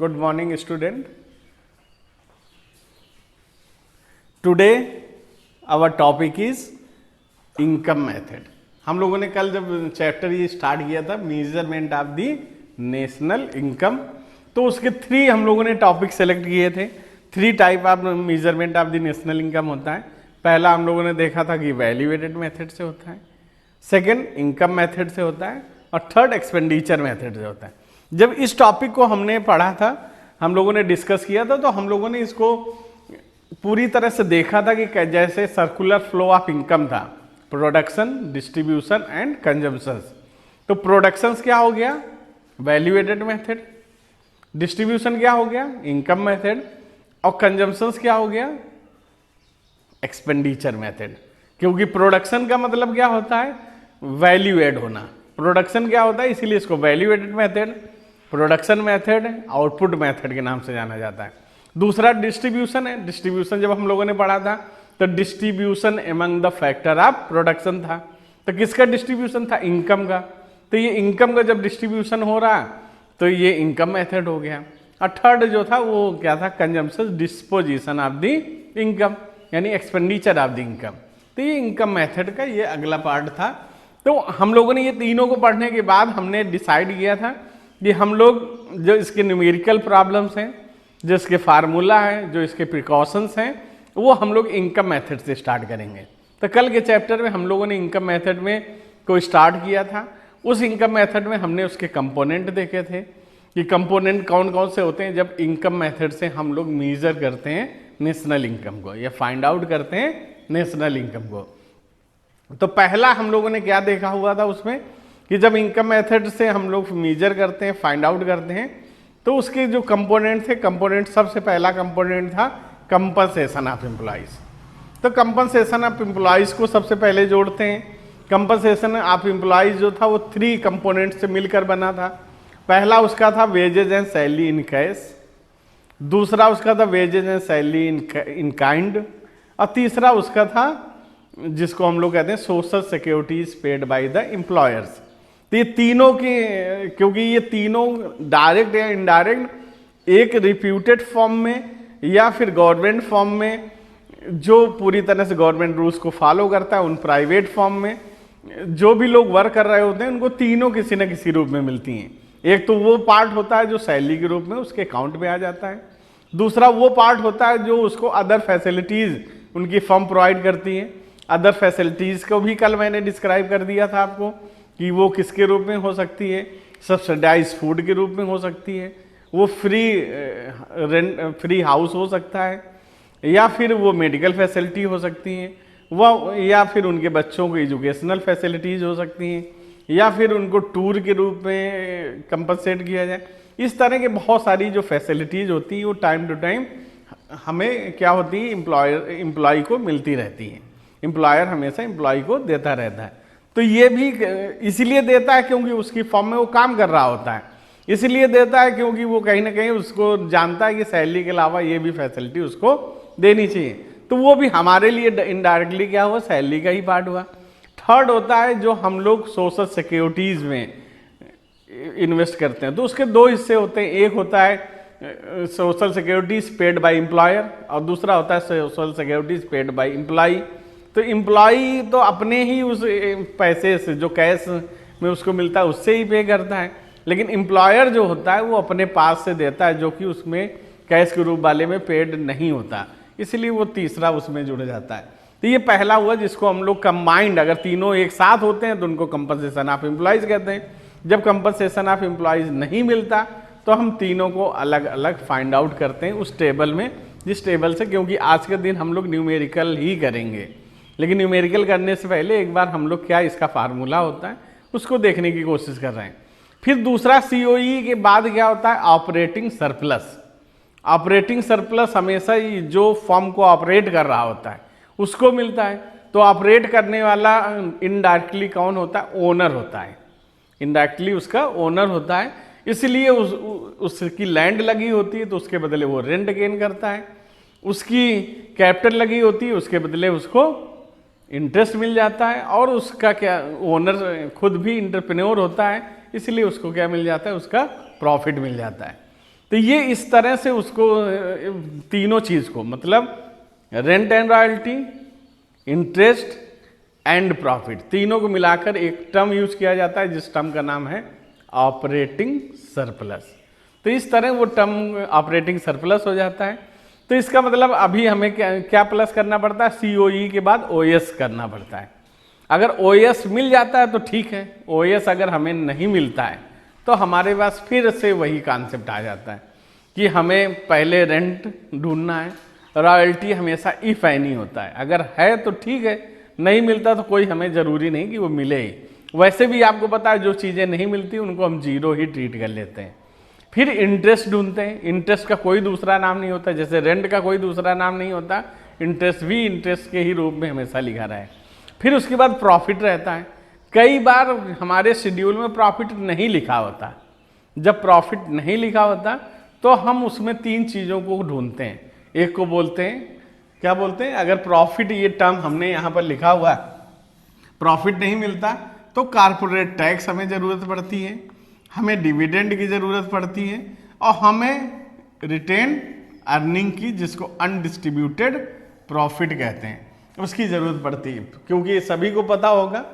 Good morning, student. Today our topic is income method. हम लोगों ने कल जब चैप्टर ये स्टार्ट किया था measurement of the national income, तो उसके 3 हम लोगों ने टॉपिक सेलेक्ट किए थे। 3 type of measurement of the national income होता है। पहला हम लोगों ने देखा था कि वैल्यू एडेड मेथड से होता है, सेकंड इनकम मेथड से होता है और थर्ड एक्सपेंडिचर मेथड से होता है। जब इस टॉपिक को हमने पढ़ा था, हम लोगों ने डिस्कस किया था, तो हम लोगों ने इसको पूरी तरह से देखा था कि जैसे सर्कुलर फ्लो ऑफ इनकम था, प्रोडक्शन, डिस्ट्रीब्यूशन एंड कंजम्पशन। तो प्रोडक्शंस क्या हो गया, वैल्यू एडेड मेथड, डिस्ट्रीब्यूशन क्या हो गया, इनकम मेथड, और कंजम्पशंस क्या हो गया, एक्सपेंडिचर मेथड। क्योंकि प्रोडक्शन का मतलब क्या होता है, वैल्यू एड होना। प्रोडक्शन क्या होता है, इसीलिए इसको value added method, production method, output method के नाम से जाना जाता है। दूसरा डिस्ट्रीब्यूशन है। डिस्ट्रीब्यूशन जब हम लोगों ने पढ़ा था तो distribution among the factor of production था। तो किसका डिस्ट्रीब्यूशन था, इनकम का। तो ये इनकम का जब डिस्ट्रीब्यूशन हो रहा तो ये इनकम मेथड हो गया। और थर्ड जो था वो क्या था, consumption disposition of the income, यानी एक्सपेंडिचर ऑफ द इनकम। तो ये इनकम मेथड का ये अगला पार्ट था। तो हम लोगों ने ये तीनों को पढ़ने के बाद हमने डिसाइड किया था कि हम लोग जो इसके न्यूमेरिकल प्रॉब्लम्स हैं, जो इसके फार्मूला है, जो इसके प्रिकॉशंस हैं, वो हम लोग इनकम मेथड से स्टार्ट करेंगे। तो कल के चैप्टर में हम लोगों ने इनकम मेथड में को स्टार्ट किया था। उस इनकम मेथड में हमने उसके कंपोनेंट देखे थे कि कंपोनेंट कौन कौन से होते हैं जब इनकम मेथड से हम लोग मेजर करते हैं नेशनल इनकम को या फाइंड आउट करते हैं नेशनल इनकम को। तो पहला हम लोगों ने क्या देखा हुआ था उसमें कि जब इनकम मेथड से हम लोग मेजर करते हैं, फाइंड आउट करते हैं, तो उसके जो कंपोनेंट थे, कंपोनेंट सबसे पहला कंपोनेंट था कंपनसेशन ऑफ एम्प्लॉइज। तो कंपनसेशन ऑफ एम्प्लॉइज को सबसे पहले जोड़ते हैं। कंपनसेशन ऑफ एम्प्लॉइज जो था वो 3 कंपोनेंट से मिलकर बना था। पहला उसका था wages and salary in cash, दूसरा उसका था wages and salary in kind, और तीसरा उसका था जिसको हम लोग कहते हैं social securities paid by the employers. तो ये तीनों की, क्योंकि ये तीनों डायरेक्ट या इनडायरेक्ट एक रिप्यूटेड फॉर्म में या फिर गवर्नमेंट फॉर्म में जो पूरी तरह से गवर्नमेंट रूल्स को फॉलो करता है, उन प्राइवेट फॉर्म में जो भी लोग वर्क कर रहे होते हैं उनको तीनों किसी न किसी रूप में मिलती हैं। एक तो वो पार्ट होता है जो सैलरी के रूप में उसके अकाउंट में आ जाता है, दूसरा वो पार्ट होता है जो उसको अदर फैसिलिटीज उनकी फर्म प्रोवाइड करती है। अदर फैसिलिटीज को भी कल मैंने डिस्क्राइब कर दिया था आपको कि वो किसके रूप में हो सकती है, सब्सिडाइज फूड के रूप में हो सकती है, वो फ्री हाउस हो सकता है, या फिर वो मेडिकल फैसिलिटी हो सकती है, वह या फिर उनके बच्चों को एजुकेशनल फैसिलिटीज हो सकती हैं, या फिर उनको टूर के रूप में कंपनसेट किया जाए। इस तरह के बहुत सारी जो फैसिलिटीज होती हैं वो टाइम टू टाइम हमें क्या होती है, एम्प्लॉय को मिलती रहती हैं। एम्प्लॉयर हमेशा एम्प्लॉय को देता रहता है। तो ये भी इसीलिए देता है क्योंकि उसकी फॉर्म में वो काम कर रहा होता है, इसलिए देता है क्योंकि वो कहीं ना कहीं उसको जानता है कि सैलरी के अलावा ये भी फैसिलिटी उसको देनी चाहिए। तो वो भी हमारे लिए इनडायरेक्टली क्या हुआ, सैलरी का ही पार्ट हुआ। थर्ड होता है जो हम लोग सोशल सिक्योरिटीज में इन्वेस्ट करते हैं, तो उसके 2 हिस्से होते हैं। एक होता है social securities paid by employer और दूसरा होता है social securities paid by employ. तो एम्प्लॉय तो अपने ही उस पैसे से जो कैश में उसको मिलता है उससे ही पे करता है, लेकिन एम्प्लॉयर जो होता है वो अपने पास से देता है जो कि उसमें कैश के रूप वाले में पेड नहीं होता, इसलिए वो तीसरा उसमें जुड़ जाता है। तो ये पहला हुआ जिसको हम लोग कंबाइंड, अगर तीनों एक साथ होते हैं तो उनको कंपनसेशन ऑफ एम्प्लॉइज कहते हैं। जब कंपनसेशन ऑफ एम्प्लॉइज नहीं मिलता तो हम तीनों को अलग अलग फाइंड आउट करते हैं उस टेबल में, जिस टेबल से, क्योंकि आज के दिन हम लोग न्यूमेरिकल ही करेंगे, लेकिन न्यूमेरिकल करने से पहले एक बार हम लोग क्या इसका फार्मूला होता है उसको देखने की कोशिश कर रहे हैं। फिर दूसरा सीओई के बाद क्या होता है, ऑपरेटिंग सरप्लस। ऑपरेटिंग सरप्लस हमेशा जो फर्म को ऑपरेट कर रहा होता है उसको मिलता है। तो ऑपरेट करने वाला इनडायरेक्टली कौन होता है, ओनर होता है। इनडायरेक्टली उसका ओनर होता है, इसलिए उसकी लैंड लगी होती है तो उसके बदले वो रेंट गेन करता है। उसकी कैपिटल लगी होती है उसके बदले उसको इंटरेस्ट मिल जाता है, और उसका क्या, ओनर खुद भी इंटरप्रेन्योर होता है इसलिए उसको क्या मिल जाता है, उसका प्रॉफिट मिल जाता है। तो ये इस तरह से उसको तीनों चीज को, मतलब rent and royalty, interest and profit, तीनों को मिलाकर एक टर्म यूज किया जाता है जिस टर्म का नाम है ऑपरेटिंग सरप्लस। तो इस तरह वो टर्म ऑपरेटिंग सरप्लस हो जाता है। तो इसका मतलब अभी हमें क्या प्लस करना पड़ता है, सीओई के बाद ओएस करना पड़ता है। अगर ओएस मिल जाता है तो ठीक है, ओएस अगर हमें नहीं मिलता है तो हमारे पास फिर से वही कॉन्सेप्ट आ जाता है कि हमें पहले रेंट ढूंढना है, रॉयल्टी हमेशा इफ एनी होता है, अगर है तो ठीक है, नहीं मिलता तो कोई हमें जरूरी नहीं कि वो मिले ही। वैसे भी आपको पता है जो चीज़ें नहीं मिलती उनको हम जीरो ही ट्रीट कर लेते हैं। फिर इंटरेस्ट ढूंढते हैं, इंटरेस्ट का कोई दूसरा नाम नहीं होता, जैसे रेंट का कोई दूसरा नाम नहीं होता, इंटरेस्ट भी इंटरेस्ट के ही रूप में हमेशा लिखा रहा है। फिर उसके बाद प्रॉफिट रहता है। कई बार हमारे शेड्यूल में प्रॉफिट नहीं लिखा होता, जब प्रॉफिट नहीं लिखा होता तो हम उसमें तीन चीज़ों को ढूंढते हैं। एक को बोलते हैं, क्या बोलते हैं, अगर प्रॉफिट ये टर्म हमने यहाँ पर लिखा हुआ, प्रॉफिट नहीं मिलता तो कारपोरेट टैक्स हमें ज़रूरत पड़ती है, हमें डिविडेंड की ज़रूरत पड़ती है, और हमें रिटेन अर्निंग की, जिसको अनडिस्ट्रीब्यूटेड प्रॉफिट कहते हैं, उसकी ज़रूरत पड़ती है। क्योंकि सभी को पता होगा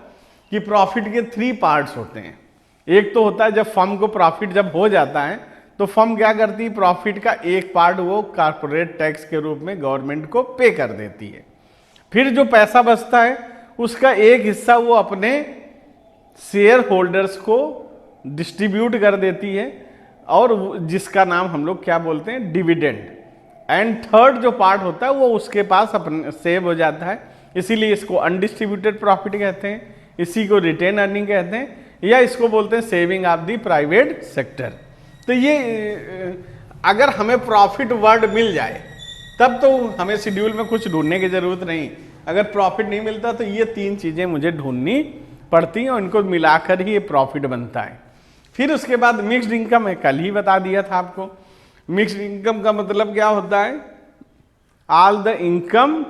कि प्रॉफिट के 3 पार्ट्स होते हैं। एक तो होता है जब फर्म को प्रॉफिट जब हो जाता है तो फर्म क्या करती है, प्रॉफिट का एक पार्ट वो कारपोरेट टैक्स के रूप में गवर्नमेंट को पे कर देती है। फिर जो पैसा बचता है उसका एक हिस्सा वो अपने शेयर होल्डर्स को डिस्ट्रीब्यूट कर देती है, और जिसका नाम हम लोग क्या बोलते हैं, डिविडेंड। एंड थर्ड जो पार्ट होता है वो उसके पास अपने सेव हो जाता है, इसीलिए इसको अनडिस्ट्रीब्यूटेड प्रॉफिट कहते हैं, इसी को रिटेन अर्निंग कहते हैं, या इसको बोलते हैं saving of the private sector. तो ये अगर हमें प्रॉफिट वर्ड मिल जाए तब तो हमें शेड्यूल में कुछ ढूंढने की जरूरत नहीं। अगर प्रॉफिट नहीं मिलता तो ये 3 चीजें मुझे ढूंढनी पड़ती हैं, और इनको मिलाकर ही ये प्रॉफिट बनता है। फिर उसके बाद मिक्स्ड इनकम है, कल ही बता दिया था आपको। मिक्स्ड इनकम का मतलब क्या होता है, all the income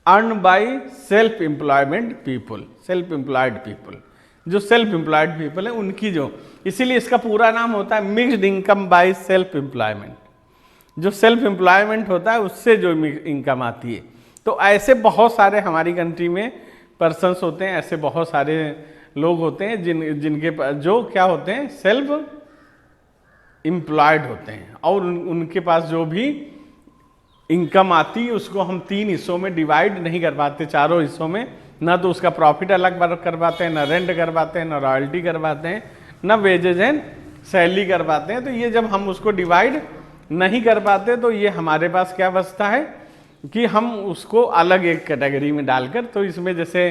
earn by self employment people, self employed people, जो सेल्फ एम्प्लॉयड पीपल है उनकी जो, इसीलिए इसका पूरा नाम होता है mixed income by self employment. जो सेल्फ एम्प्लॉयमेंट होता है उससे जो इनकम आती है। तो ऐसे बहुत सारे हमारी कंट्री में पर्सन्स होते हैं, ऐसे बहुत सारे लोग होते हैं जिनके जो क्या होते हैं, सेल्फ एम्प्लॉयड होते हैं, और उनके पास जो भी इनकम आती है उसको हम 3 हिस्सों में डिवाइड नहीं कर पाते, चारों हिस्सों में। ना तो उसका प्रॉफिट अलग करवाते हैं, ना रेंट करवाते हैं, ना रॉयल्टी करवाते हैं, ना वेजेज एंड सैलरी करवाते हैं। तो ये जब हम उसको डिवाइड नहीं कर पाते तो ये हमारे पास क्या बचता है कि हम उसको अलग एक कैटेगरी में डालकर, तो इसमें जैसे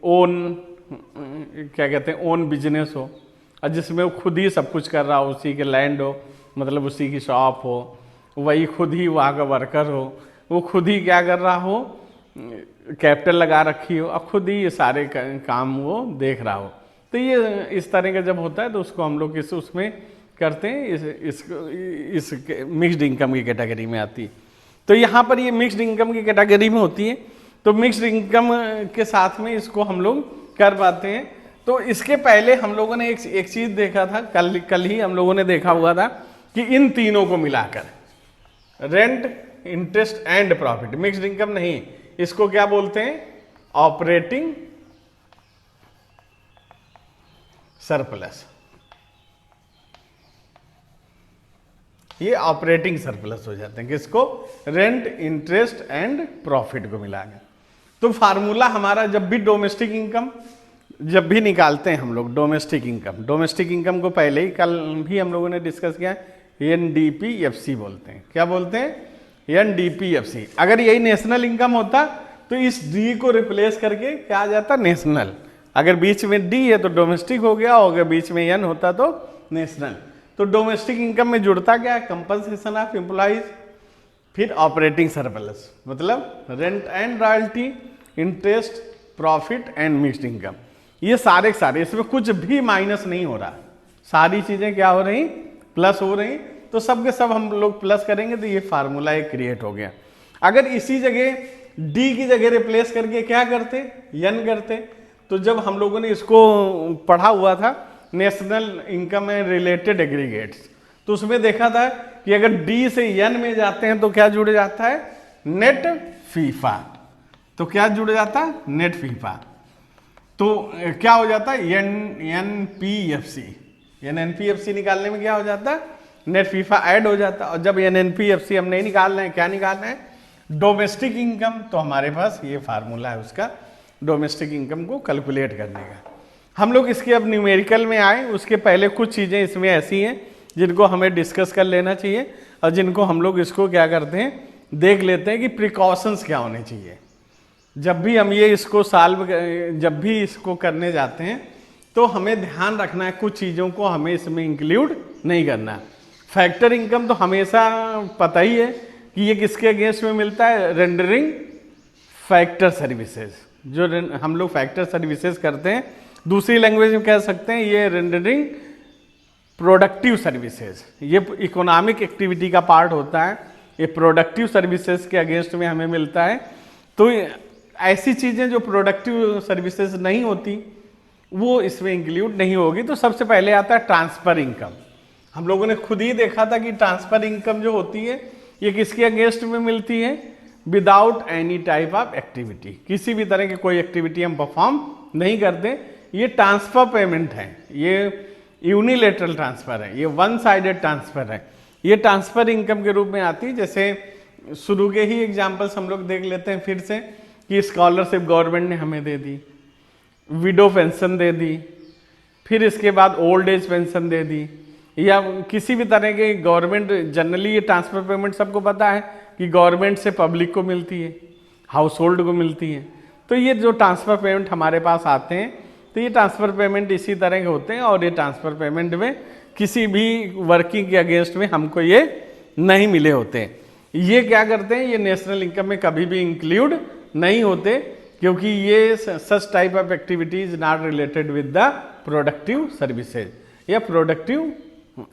ओन, क्या कहते हैं, ओन बिजनेस हो, और जिसमें वो खुद ही सब कुछ कर रहा हो, उसी के लैंड हो, मतलब उसी की शॉप हो, वही खुद ही वहाँ का वर्कर हो, वो खुद ही क्या कर रहा हो, कैपिटल लगा रखी हो, और खुद ही ये सारे काम वो देख रहा हो। तो ये इस तरह का जब होता है तो उसको हम लोग उसमें करते हैं, इस मिक्स्ड इनकम की कैटेगरी में आती है। तो यहाँ पर ये मिक्स्ड इनकम की कैटेगरी में होती है। तो मिक्स्ड इनकम के साथ में इसको हम लोग कर पाते हैं। तो इसके पहले हम लोगों ने एक चीज़ देखा था, कल ही हम लोगों ने देखा हुआ था कि इन तीनों को मिलाकर rent, interest and profit, mixed income नहीं, इसको क्या बोलते हैं, ऑपरेटिंग सरप्लस। ये ऑपरेटिंग सरप्लस हो जाते हैं, किसको, रेंट, इंटरेस्ट एंड प्रॉफिट को मिलाकर। तो फार्मूला हमारा जब भी डोमेस्टिक इनकम जब भी निकालते हैं हम लोग, डोमेस्टिक इनकम को पहले ही कल भी हम लोगों ने डिस्कस किया, NDPFC बोलते हैं। क्या बोलते हैं, NDPFC। अगर यही नेशनल इनकम होता तो इस D को रिप्लेस करके क्या आ जाता, नेशनल। अगर बीच में D है तो डोमेस्टिक हो गया, और अगर बीच में N होता तो नेशनल। तो डोमेस्टिक इनकम में जुड़ता क्या है, कंपनसेशन ऑफ एम्प्लॉइज, फिर ऑपरेटिंग सरप्लस, मतलब rent and royalty, interest, profit and mixed income. ये सारे इसमें कुछ भी माइनस नहीं हो रहा, सारी चीजें क्या हो रही, प्लस हो रही। तो सब के सब हम लोग प्लस करेंगे तो ये फार्मूला एक क्रिएट हो गया। अगर इसी जगह D की जगह रिप्लेस करके क्या करते, N करते, तो जब हम लोगों ने इसको पढ़ा हुआ था national income and related aggregates, तो उसमें देखा था कि अगर डी से एन में जाते हैं तो क्या जुड़ जाता है, नेट फीफा। तो क्या जुड़ जाता है, नेट फीफा। तो क्या हो जाता है, एनएनपीएफसी। एनएनपीएफसी निकालने में क्या हो जाता है, नेट फीफा ऐड हो जाता है। और जब एनएनपीएफसी हम नहीं निकाल रहे हैं, क्या निकालना है, डोमेस्टिक इनकम। तो हमारे पास ये फार्मूला है उसका, डोमेस्टिक इनकम को कैलकुलेट करने का। हम लोग इसके अब न्यूमेरिकल में आए, उसके पहले कुछ चीज़ें इसमें ऐसी हैं जिनको हमें डिस्कस कर लेना चाहिए और जिनको हम लोग इसको क्या करते हैं, देख लेते हैं कि प्रिकॉशंस क्या होने चाहिए। जब भी हम ये इसको जब भी इसको करने जाते हैं तो हमें ध्यान रखना है कुछ चीज़ों को हमें इसमें इंक्लूड नहीं करना। फैक्टर इनकम तो हमेशा पता ही है कि ये किसके अगेंस्ट में मिलता है, रेंडरिंग फैक्टर सर्विसेज। जो हम लोग फैक्टर सर्विसेज करते हैं, दूसरी लैंग्वेज में कह सकते हैं ये रेंडरिंग प्रोडक्टिव सर्विसेज। ये इकोनॉमिक एक्टिविटी का पार्ट होता है, ये प्रोडक्टिव सर्विसेज के अगेंस्ट में हमें मिलता है। तो ऐसी चीज़ें जो प्रोडक्टिव सर्विसेज नहीं होती वो इसमें इंक्लूड नहीं होगी। तो सबसे पहले आता है ट्रांसफर इनकम। हम लोगों ने खुद ही देखा था कि ट्रांसफर इनकम जो होती है ये किसके अगेंस्ट में मिलती है, without any type of activity. किसी भी तरह की कोई एक्टिविटी हम परफॉर्म नहीं करते, ये ट्रांसफर पेमेंट है, ये यूनिलेटरल ट्रांसफर है, ये वन साइडेड ट्रांसफर है। ये ट्रांसफर इनकम के रूप में आती है। जैसे शुरू के ही एग्जांपल्स हम लोग देख लेते हैं फिर से कि स्कॉलरशिप गवर्नमेंट ने हमें दे दी, विडो पेंशन दे दी, फिर इसके बाद ओल्ड एज पेंशन दे दी, या किसी भी तरह के गवर्नमेंट, जनरली ये ट्रांसफर पेमेंट सबको पता है कि गवर्नमेंट से पब्लिक को मिलती है, हाउस होल्ड को मिलती है। तो ये जो ट्रांसफर पेमेंट हमारे पास आते हैं तो ये ट्रांसफर पेमेंट इसी तरह के होते हैं। और ये ट्रांसफर पेमेंट में किसी भी वर्किंग के अगेंस्ट में हमको ये नहीं मिले होते। ये क्या करते हैं, ये नेशनल इनकम में कभी भी इंक्लूड नहीं होते, क्योंकि ये such type of activity is not related with the productive services या प्रोडक्टिव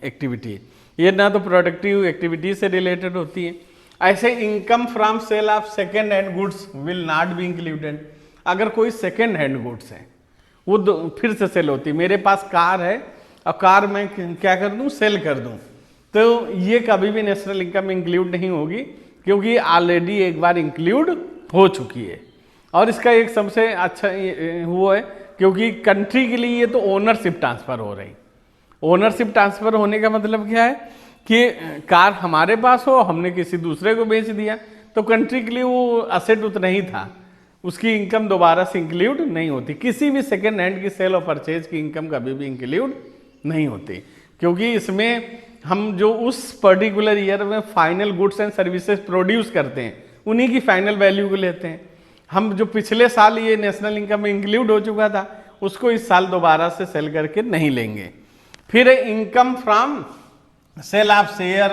एक्टिविटी। ये ना तो प्रोडक्टिव एक्टिविटी से रिलेटेड होती है। ऐसे income from sale of second hand goods will not be included. अगर कोई सेकेंड हैंड गुड्स है वो फिर से सेल होती है। मेरे पास कार है और कार मैं क्या कर दूं, सेल कर दूं, तो ये कभी भी नेशनल इनकम में इंक्लूड नहीं होगी, क्योंकि ऑलरेडी एक बार इंक्लूड हो चुकी है। और इसका एक सबसे अच्छा वो है क्योंकि कंट्री के लिए ये तो ओनरशिप ट्रांसफर हो रही। ओनरशिप ट्रांसफर होने का मतलब क्या है कि कार हमारे पास हो, हमने किसी दूसरे को बेच दिया, तो कंट्री के लिए वो असेट उतना ही था, उसकी इनकम दोबारा से इंक्लूड नहीं होती। किसी भी सेकेंड हैंड की सेल और परचेज की इनकम कभी भी इंक्लूड नहीं होती, क्योंकि इसमें हम जो उस पर्टिकुलर ईयर में final goods and services produce करते हैं उन्हीं की फाइनल वैल्यू को लेते हैं। हम जो पिछले साल ये नेशनल इनकम में इंक्लूड हो चुका था उसको इस साल दोबारा से सेल करके नहीं लेंगे। फिर income from sale of share,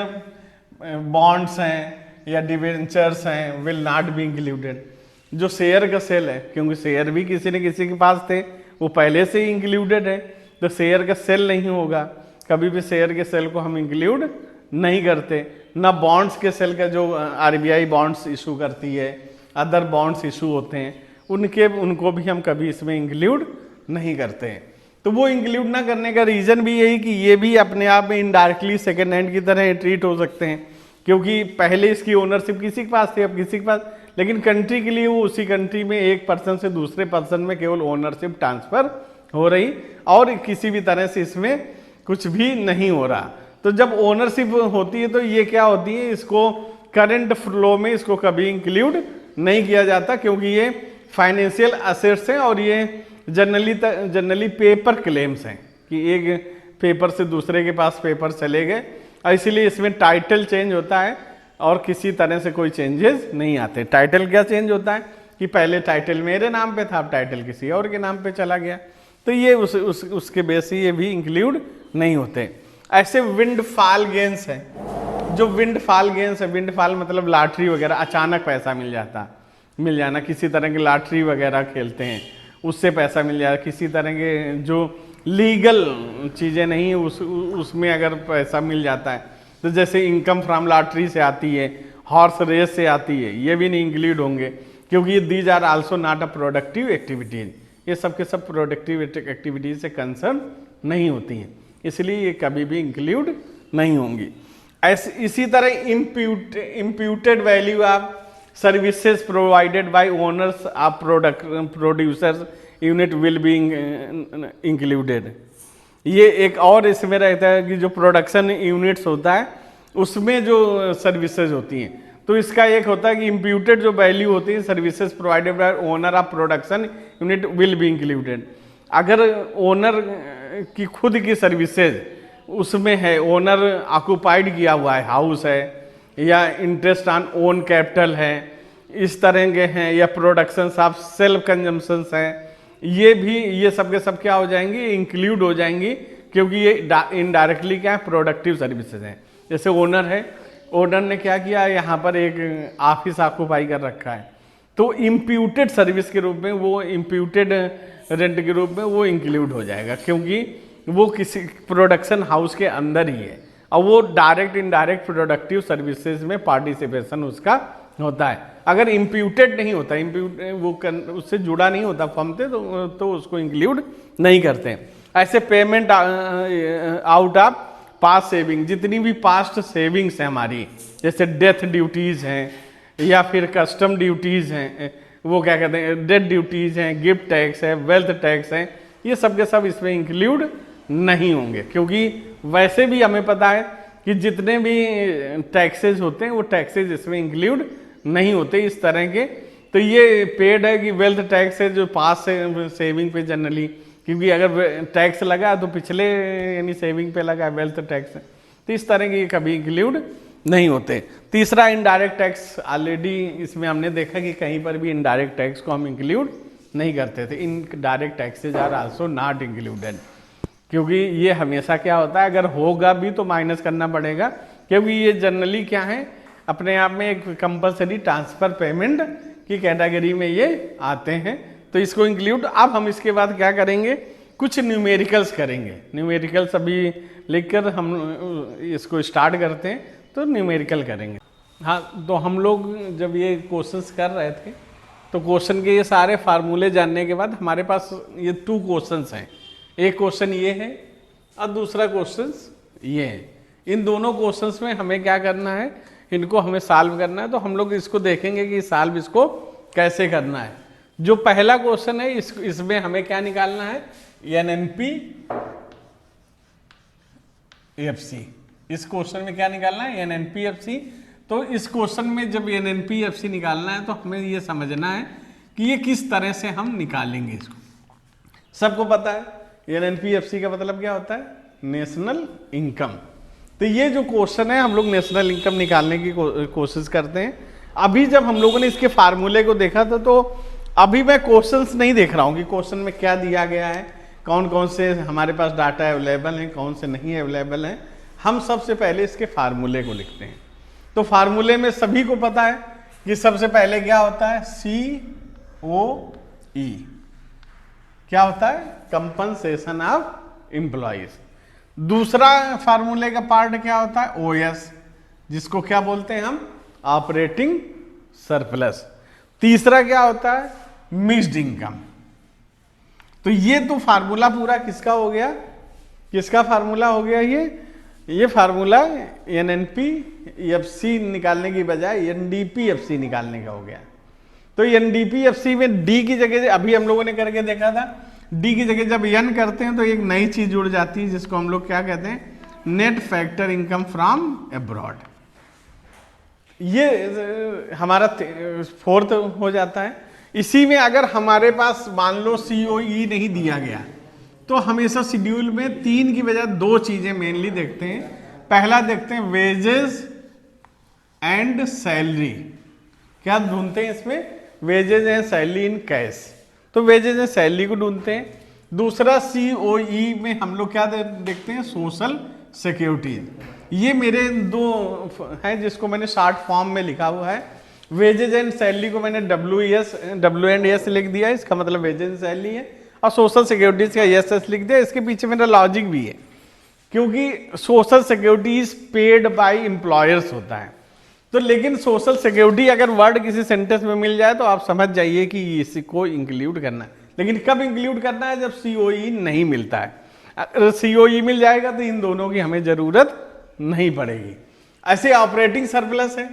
bonds हैं या डिवेंचर्स हैं, विल नॉट बी इंक्लूडेड। जो शेयर का सेल है, क्योंकि शेयर भी किसी न किसी के पास थे, वो पहले से ही इंक्लूडेड है, तो शेयर का सेल नहीं होगा। कभी भी शेयर के सेल को हम इंक्लूड नहीं करते। ना बॉन्ड्स के सेल का, जो आरबीआई बॉन्ड्स इशू करती है, अदर बॉन्ड्स इशू होते हैं, उनको भी हम कभी इसमें इंक्लूड नहीं करते हैं। तो वो इंक्लूड ना करने का रीज़न भी यही कि ये भी अपने आप में इनडायरेक्टली सेकेंड हैंड की तरह ट्रीट हो सकते हैं, क्योंकि पहले इसकी ओनरशिप किसी के पास थी, अब किसी के पास, लेकिन कंट्री के लिए वो उसी कंट्री में एक पर्सन से दूसरे पर्सन में केवल ओनरशिप ट्रांसफर हो रही और किसी भी तरह से इसमें कुछ भी नहीं हो रहा। तो जब ओनरशिप होती है तो ये क्या होती है, इसको करंट फ्लो में इसको कभी इंक्लूड नहीं किया जाता, क्योंकि ये फाइनेंशियल असेट्स हैं और ये जनरली पेपर क्लेम्स हैं कि एक पेपर से दूसरे के पास पेपर चले गए, और इसीलिए इसमें टाइटल चेंज होता है और किसी तरह से कोई चेंजेस नहीं आते। टाइटल क्या चेंज होता है कि पहले टाइटल मेरे नाम पे था, अब टाइटल किसी और के नाम पे चला गया, तो ये उसके बेस ये भी इंक्लूड नहीं होते। ऐसे विंडफॉल गेन्स हैं, जो विंडफॉल गेन्स है, विंडफॉल मतलब लॉटरी वगैरह, अचानक पैसा मिल जाना, किसी तरह की लॉटरी वगैरह खेलते हैं उससे पैसा मिल जाए, किसी तरह के जो लीगल चीज़ें नहीं उसमें अगर पैसा मिल जाता है, तो जैसे इनकम फ्रॉम लॉटरी से आती है, हॉर्स रेस से आती है, ये भी नहीं इंक्लूड होंगे, क्योंकि these are also not a productive activities. ये सब के सब प्रोडक्टिव एक्टिविटीज से कंसर्न नहीं होती हैं, इसलिए ये कभी भी इंक्लूड नहीं होंगी। ऐसे इसी तरह imputed value of services provided by owners of producers unit will be included. ये एक और इसमें रहता है कि जो प्रोडक्शन यूनिट्स होता है उसमें जो सर्विसेज होती हैं, तो इसका एक होता है कि इम्प्यूटेड जो वैल्यू होती है services provided by owner of production unit will be included. अगर ओनर की खुद की सर्विसेज उसमें है, ओनर ऑक्युपाइड किया हुआ है, हाउस है, या इंटरेस्ट ऑन ओन कैपिटल है, इस तरह के हैं, या प्रोडक्शन ऑफ सेल्फ कंजम्पशंस हैं, ये भी, ये सब के सब क्या हो जाएंगी, इंक्लूड हो जाएंगी, क्योंकि ये इनडायरेक्टली क्या है, प्रोडक्टिव सर्विसेज हैं। जैसे ओनर है, ओनर ने क्या किया, यहाँ पर एक ऑफिस ऑक्युपाई कर रखा है, तो इम्प्यूटेड सर्विस के रूप में, वो इम्प्यूटेड रेंट के रूप में वो इंक्लूड हो जाएगा, क्योंकि वो किसी प्रोडक्शन हाउस के अंदर ही है, और वो डायरेक्ट इनडायरेक्ट प्रोडक्टिव सर्विसेज में पार्टिसिपेशन उसका होता है। अगर इम्प्यूटेड नहीं होता, वो उससे जुड़ा नहीं होता फर्म से, तो उसको इंक्लूड नहीं करते। ऐसे payment out of past saving, जितनी भी पास्ट सेविंग्स हैं हमारी, जैसे डेथ ड्यूटीज हैं या फिर कस्टम ड्यूटीज हैं, वो क्या कहते हैं, डेथ ड्यूटीज हैं, गिफ्ट टैक्स है, वेल्थ टैक्स है, ये सब के सब इसमें इंक्लूड नहीं होंगे, क्योंकि वैसे भी हमें पता है कि जितने भी टैक्सेस होते हैं वो टैक्सेस इसमें इंक्लूड नहीं होते इस तरह के। तो ये पेड है कि वेल्थ टैक्स है जो पास सेविंग पे जनरली, क्योंकि अगर टैक्स लगा तो पिछले यानी सेविंग पे लगा वेल्थ टैक्स, तो इस तरह के कभी इंक्लूड नहीं होते। तीसरा इनडायरेक्ट टैक्स, ऑलरेडी इसमें हमने देखा कि कहीं पर भी इनडायरेक्ट टैक्स को हम इंक्लूड नहीं करते थे। Indirect taxes are also not included, क्योंकि ये हमेशा क्या होता है, अगर होगा भी तो माइनस करना पड़ेगा, क्योंकि ये जनरली क्या है, अपने आप में एक कंपलसरी ट्रांसफर पेमेंट की कैटेगरी में ये आते हैं, तो इसको इंक्लूड। अब हम इसके बाद क्या करेंगे, कुछ न्यूमेरिकल्स करेंगे। न्यूमेरिकल्स अभी लिखकर हम इसको स्टार्ट करते हैं, तो न्यूमेरिकल करेंगे। हाँ, तो हम लोग जब ये क्वेश्चंस कर रहे थे, तो क्वेश्चन के ये सारे फार्मूले जानने के बाद हमारे पास ये 2 क्वेश्चंस हैं। एक क्वेश्चन ये है और दूसरा क्वेश्चन ये है। इन दोनों क्वेश्चंस में हमें क्या करना है, इनको हमें सॉल्व करना है। तो हम लोग इसको देखेंगे कि सॉल्व इसको कैसे करना है। जो पहला क्वेश्चन है इसमें हमें क्या निकालना है, एनएनपी एफसी। इस क्वेश्चन में क्या निकालना है, एनएनपी एफसी। तो इस क्वेश्चन में जब एनएनपी एफसी निकालना है तो हमें ये समझना है कि ये किस तरह से हम निकालेंगे इसको। सबको पता है एनएनपीएफसी का मतलब क्या होता है, नेशनल इनकम। तो ये जो क्वेश्चन है हम लोग नेशनल इनकम निकालने की कोशिश करते हैं। अभी जब हम लोगों ने इसके फार्मूले को देखा था, तो अभी मैं क्वेश्चंस नहीं देख रहा हूँ कि क्वेश्चन में क्या दिया गया है, कौन कौन से हमारे पास डाटा अवेलेबल हैं, कौन से नहीं अवेलेबल हैं। हम सबसे पहले इसके फार्मूले को लिखते हैं। तो फार्मूले में सभी को पता है कि सबसे पहले क्या होता है, COE। क्या होता है, कंपनसेशन ऑफ एम्प्लॉइज। दूसरा फार्मूले का पार्ट क्या होता है, OS, जिसको क्या बोलते हैं हम, ऑपरेटिंग सरप्लस। तीसरा क्या होता है, मिक्स्ड इनकम। तो ये तो फार्मूला पूरा किसका हो गया, किसका फार्मूला हो गया, ये फार्मूला एनएनपीएफसी निकालने की बजाय एनडीपीएफसी निकालने का हो गया। तो एनडीपीएफसी में डी की जगह, अभी हम लोगों ने करके देखा था, डी की जगह जब एन करते हैं तो एक नई चीज जुड़ जाती है, जिसको हम लोग क्या कहते हैं, net factor income from abroad. ये हमारा 4th हो जाता है। इसी में अगर हमारे पास मान लो COE नहीं दिया गया, तो हमेशा शेड्यूल में 3 की बजाय 2 चीजें मेनली देखते हैं। पहला देखते हैं वेजेस एंड सैलरी। क्या ढूंढते हैं इसमें, wages and salary in cash. तो वेजेज एंड सैलरी को ढूंढते हैं। दूसरा COE में हम लोग क्या देखते हैं, सोशल सिक्योरिटी। ये मेरे 2 हैं जिसको मैंने शॉर्ट फॉर्म में लिखा हुआ है। वेजेज एंड सैलरी को मैंने WS लिख दिया, इसका मतलब वेजेज एंड सैलरी है, और सोशल सिक्योरिटीज का SS लिख दिया। इसके पीछे मेरा लॉजिक भी है, क्योंकि social securities paid bye employers होता है। तो लेकिन सोशल सिक्योरिटी अगर वर्ड किसी सेंटेंस में मिल जाए तो आप समझ जाइए कि इसको इंक्लूड करना है। लेकिन कब इंक्लूड करना है, जब COE नहीं मिलता है। अगर COE मिल जाएगा तो इन दोनों की हमें जरूरत नहीं पड़ेगी। ऐसे ऑपरेटिंग सरप्लस है,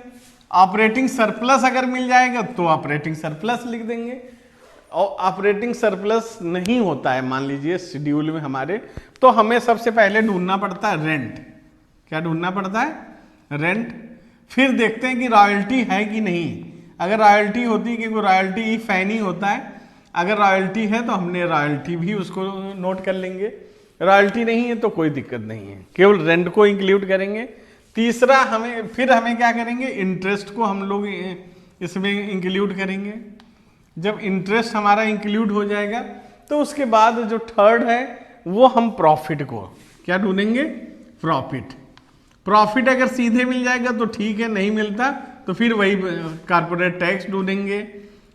ऑपरेटिंग सरप्लस अगर मिल जाएगा तो ऑपरेटिंग सरप्लस लिख देंगे, और ऑपरेटिंग सरप्लस नहीं होता है मान लीजिए शेड्यूल में हमारे, तो हमें सबसे पहले ढूंढना पड़ता है रेंट। क्या ढूंढना पड़ता है? रेंट। फिर देखते हैं कि रॉयल्टी है कि नहीं। अगर रॉयल्टी होती है, क्योंकि रॉयल्टी ई फैनी होता है, अगर रॉयल्टी है तो हमने रॉयल्टी भी उसको नोट कर लेंगे, रॉयल्टी नहीं है तो कोई दिक्कत नहीं है, केवल रेंट को इंक्लूड करेंगे। तीसरा हमें क्या करेंगे, इंटरेस्ट को हम लोग इसमें इंक्लूड करेंगे। जब इंटरेस्ट हमारा इंक्लूड हो जाएगा तो उसके बाद जो थर्ड है वो हम प्रॉफिट को क्या ढूंढेंगे, प्रॉफिट। प्रॉफिट अगर सीधे मिल जाएगा तो ठीक है, नहीं मिलता तो फिर वही कॉर्पोरेट टैक्स ढूंढेंगे,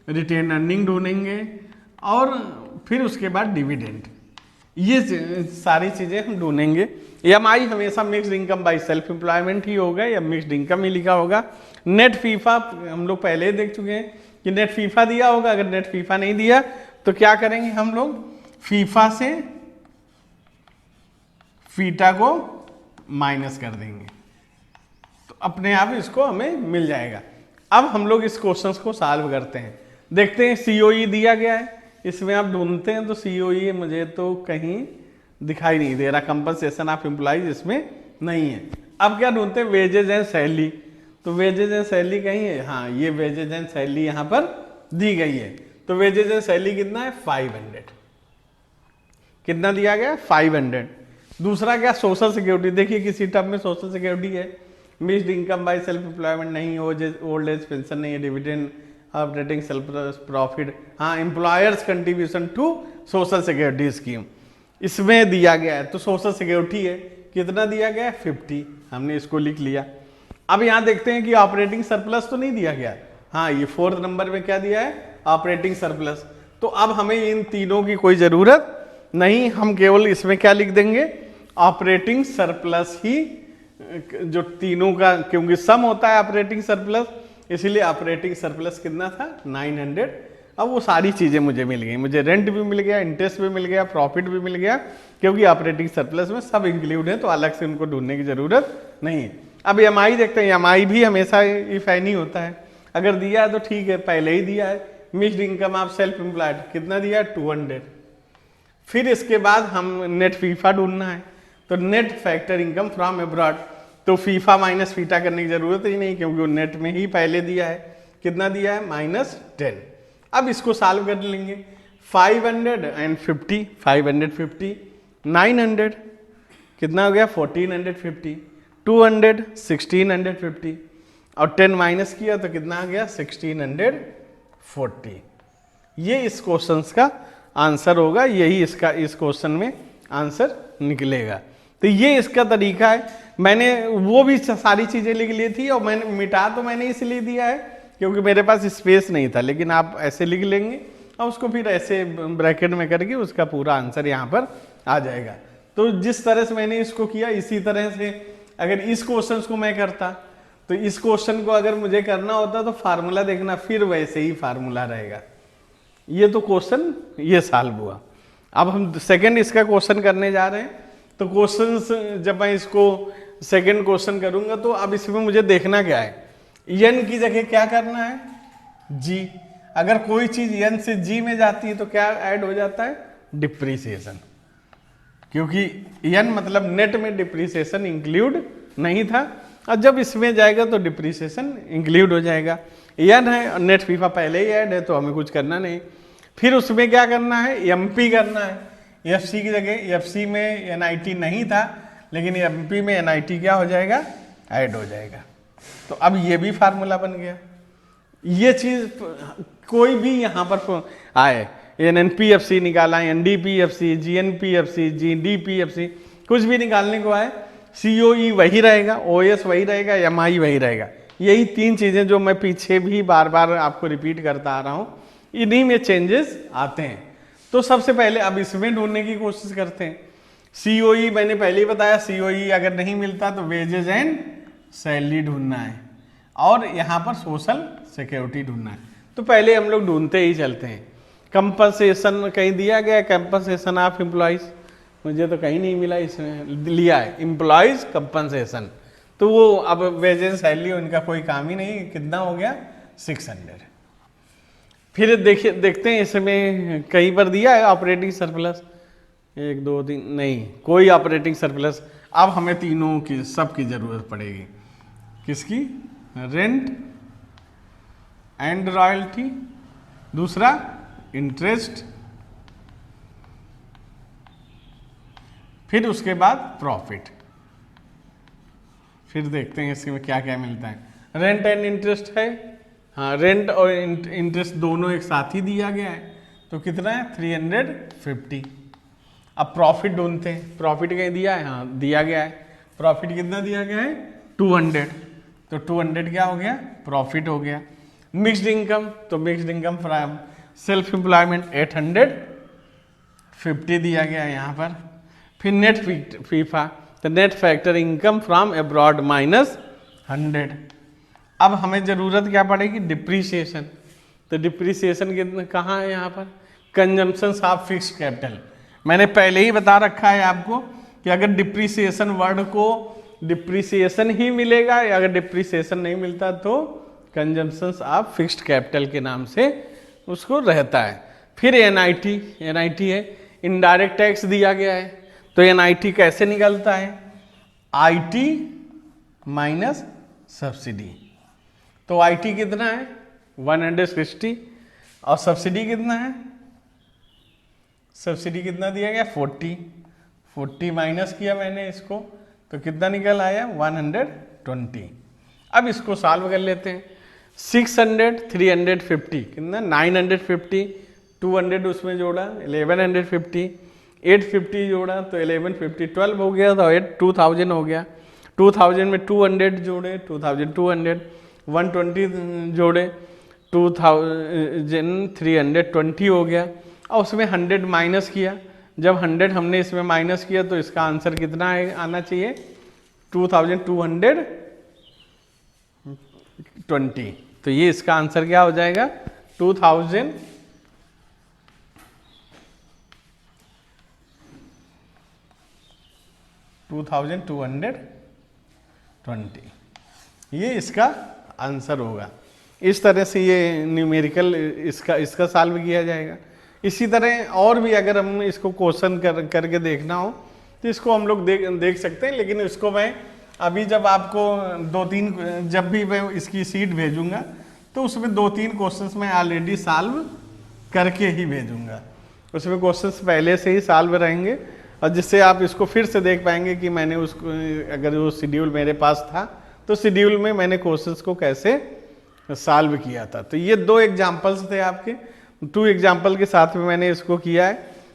रिटेन अर्निंग ढूंढेंगे, और फिर उसके बाद डिविडेंड। ये सारी चीज़ें हम ढूंढेंगे। EMI हमेशा mixed income by self employment ही होगा या मिक्स्ड इनकम ही लिखा होगा। नेट फीफा हम लोग पहले ही देख चुके हैं कि नेट फीफा दिया होगा, अगर नेट फीफा नहीं दिया तो क्या करेंगे हम लोग, फीफा से फीटा को माइनस कर देंगे, तो अपने आप इसको हमें मिल जाएगा। अब हम लोग इस क्वेश्चन को सॉल्व करते हैं, देखते हैं। COE दिया गया है, इसमें आप ढूंढते हैं तो COE मुझे तो कहीं दिखाई नहीं दे रहा, कंपनसेशन ऑफ एम्प्लॉइज इसमें नहीं है। अब क्या ढूंढते हैं, वेजेज एंड सैलरी, तो वेजेज एंड सैलरी कहीं है, हाँ ये वेजेज एंड सैलरी यहाँ पर दी गई है। तो वेजेज एंड सैलरी कितना है, 500। कितना दिया गया, 500। दूसरा क्या, सोशल सिक्योरिटी, देखिए किसी टर्म में सोशल सिक्योरिटी है, mixed income by self employment नहीं, ओल्ड एज पेंशन नहीं है, डिविडेंड ऑपरेटिंग सेल्फ प्रॉफिट, हाँ employers contribution to social security scheme इसमें दिया गया है। तो सोशल सिक्योरिटी है, कितना दिया गया है, 50, हमने इसको लिख लिया। अब यहाँ देखते हैं कि ऑपरेटिंग सरप्लस तो नहीं दिया गया, हाँ ये 4th नंबर में क्या दिया है, ऑपरेटिंग सरप्लस। तो अब हमें इन तीनों की कोई जरूरत नहीं, हम केवल इसमें क्या लिख देंगे, ऑपरेटिंग सरप्लस ही, जो तीनों का क्योंकि सम होता है ऑपरेटिंग सरप्लस, इसीलिए ऑपरेटिंग सरप्लस कितना था, 900। अब वो सारी चीजें मुझे मिल गई, मुझे रेंट भी मिल गया, इंटरेस्ट भी मिल गया, प्रॉफिट भी मिल गया, क्योंकि ऑपरेटिंग सरप्लस में सब इंक्लूड है, तो अलग से उनको ढूंढने की जरूरत नहीं है। अब EMI देखते हैं, EMI भी हमेशा इफ नहीं होता है, अगर दिया है तो ठीक है, पहले ही दिया है। Mixed income of self employed कितना दिया, 200। फिर इसके बाद हम नेट फीफा ढूंढना है, तो net factor income from abroad, तो फीफा माइनस फीटा करने की जरूरत ही नहीं, क्योंकि वो नेट में ही पहले दिया है। कितना दिया है, -10। अब इसको सॉल्व कर लेंगे, 550, 550, 900 कितना हो गया, 1450, 200 1650, और 10 माइनस किया तो कितना आ गया, 1640। ये इस क्वेश्चन का आंसर होगा, यही इसका इस क्वेश्चन में आंसर निकलेगा। तो ये इसका तरीका है। मैंने वो भी सारी चीज़ें लिख ली थी, और मैंने मिटा तो मैंने इसलिए दिया है क्योंकि मेरे पास स्पेस नहीं था, लेकिन आप ऐसे लिख लेंगे और उसको फिर ऐसे ब्रैकेट में करके उसका पूरा आंसर यहाँ पर आ जाएगा। तो जिस तरह से मैंने इसको किया, इसी तरह से अगर इस क्वेश्चन को मैं करता, तो इस क्वेश्चन को अगर मुझे करना होता तो फार्मूला देखना, फिर वैसे ही फार्मूला रहेगा। ये तो क्वेश्चन ये सॉल्व हुआ। अब हम सेकंड इसका क्वेश्चन करने जा रहे हैं। तो क्वेश्चन जब मैं इसको सेकंड क्वेश्चन करूंगा, तो अब इसमें मुझे देखना क्या है, एन की जगह क्या करना है, जी। अगर कोई चीज एन से जी में जाती है तो क्या ऐड हो जाता है, डिप्रीसिएशन, क्योंकि एन मतलब नेट में डिप्रीसिएशन इंक्लूड नहीं था, और जब इसमें जाएगा तो डिप्रीसिएशन इंक्लूड हो जाएगा। एन है, नेट फीफा पहले ही ऐड है, तो हमें कुछ करना नहीं। फिर उसमें क्या करना है, एमपी करना है। एफसी की जगह, एफसी में एनआईटी नहीं था, लेकिन एमपी में एनआईटी क्या हो जाएगा, ऐड हो जाएगा। तो अब ये भी फार्मूला बन गया। ये चीज कोई भी यहाँ पर आए, एनएनपीएफसी निकाला, एनडीपीएफसी, जीएनपीएफसी, जीडीपीएफसी, कुछ भी निकालने को आए, सीओई वही रहेगा, ओएस वही रहेगा, एमआई वही रहेगा। यही तीन चीजें जो मैं पीछे भी बार बार आपको रिपीट करता आ रहा हूँ, इन्हीं में चेंजेस आते हैं। तो सबसे पहले अब इसमें ढूंढने की कोशिश करते हैं। सीओई मैंने पहले ही बताया, सीओई अगर नहीं मिलता तो वेजेज एंड सैलरी ढूंढना है, और यहाँ पर सोशल सिक्योरिटी ढूंढना है। तो पहले हम लोग ढूंढते ही चलते हैं। कंपनसेशन कहीं दिया गया, कंपनसेशन ऑफ एम्प्लॉइज, मुझे तो कहीं नहीं मिला, इसमें लिया है एम्प्लॉइज कंपनसेशन, तो वो अब वेज एंड सैलरी उनका कोई काम ही नहीं, कितना हो गया 600। फिर देखिए देखते हैं इसमें कहीं पर दिया है ऑपरेटिंग सरप्लस, 1 2 3 नहीं, कोई ऑपरेटिंग सरप्लस। अब हमें तीनों की सबकी जरूरत पड़ेगी, किसकी, रेंट एंड रॉयल्टी, दूसरा इंटरेस्ट, फिर उसके बाद प्रॉफिट। फिर देखते हैं इसमें क्या क्या मिलता है। रेंट एंड इंटरेस्ट है, हाँ रेंट और इंटरेस्ट दोनों एक साथ ही दिया गया है, तो कितना है 350। अब प्रॉफिट ढूंढते हैं, प्रॉफिट कहीं दिया है, हाँ दिया गया है। प्रॉफिट कितना दिया गया है 200, तो 200 क्या हो गया, प्रॉफिट हो गया। मिक्स्ड इनकम, तो mixed income from self employment 850 दिया गया है यहाँ पर। फिर नेट फीफा, तो net factor income from abroad -100। अब हमें जरूरत क्या पड़ेगी, डिप्रीसिएशन, तो डिप्रीसिएशन कितना कहाँ है यहाँ पर, कंजम्पशंस ऑफ फिक्स्ड कैपिटल। मैंने पहले ही बता रखा है आपको कि अगर डिप्रीसिएशन वर्ड को डिप्रीसिएशन ही मिलेगा, या अगर डिप्रीसिएशन नहीं मिलता तो कंजम्पशंस ऑफ फिक्स्ड कैपिटल के नाम से उसको रहता है। फिर एनआईटी, एनआईटी है इनडायरेक्ट टैक्स दिया गया है, तो एनआईटी कैसे निकलता है, आईटी माइनस सब्सिडी। तो आईटी कितना है 160 और सब्सिडी कितना है, सब्सिडी कितना दिया गया 40 माइनस किया मैंने इसको, तो कितना निकल आया 120। अब इसको सॉल्व कर लेते हैं। 600 350 कितना 950, 200 उसमें जोड़ा 1150, 850 जोड़ा तो 1150, 12 हो गया तो 2000 हो गया। 2000 में 200 जोड़े 2200, 120 जोड़े 2320 हो गया, और उसमें 100 माइनस किया। जब 100 हमने इसमें माइनस किया तो इसका आंसर कितना आना चाहिए 2220। तो ये इसका आंसर क्या हो जाएगा 2220, ये इसका आंसर होगा। इस तरह से ये न्यूमेरिकल इसका सॉल्व किया जाएगा। इसी तरह और भी अगर हम इसको क्वेश्चन करके देखना हो तो इसको हम लोग देख सकते हैं, लेकिन इसको मैं अभी जब आपको 2-3 जब भी मैं इसकी सीट भेजूंगा तो उसमें 2-3 क्वेश्चंस मैं ऑलरेडी सॉल्व करके ही भेजूंगा। उसमें क्वेश्चंस पहले से ही सॉल्व रहेंगे, और जिससे आप इसको फिर से देख पाएंगे कि मैंने उसको, अगर वो शेड्यूल मेरे पास था तो शेड्यूल में मैंने क्वेश्चंस को कैसे सॉल्व किया था। तो ये 2 एग्जाम्पल्स थे आपके, 2 एग्जाम्पल के साथ में मैंने इसको किया है।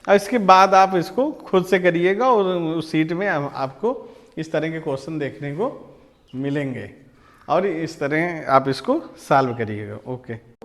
और इसके बाद आप इसको खुद से करिएगा और उस सीट में आपको इस तरह के क्वेश्चन देखने को मिलेंगे, और इस तरह आप इसको सॉल्व करिएगा। ओके।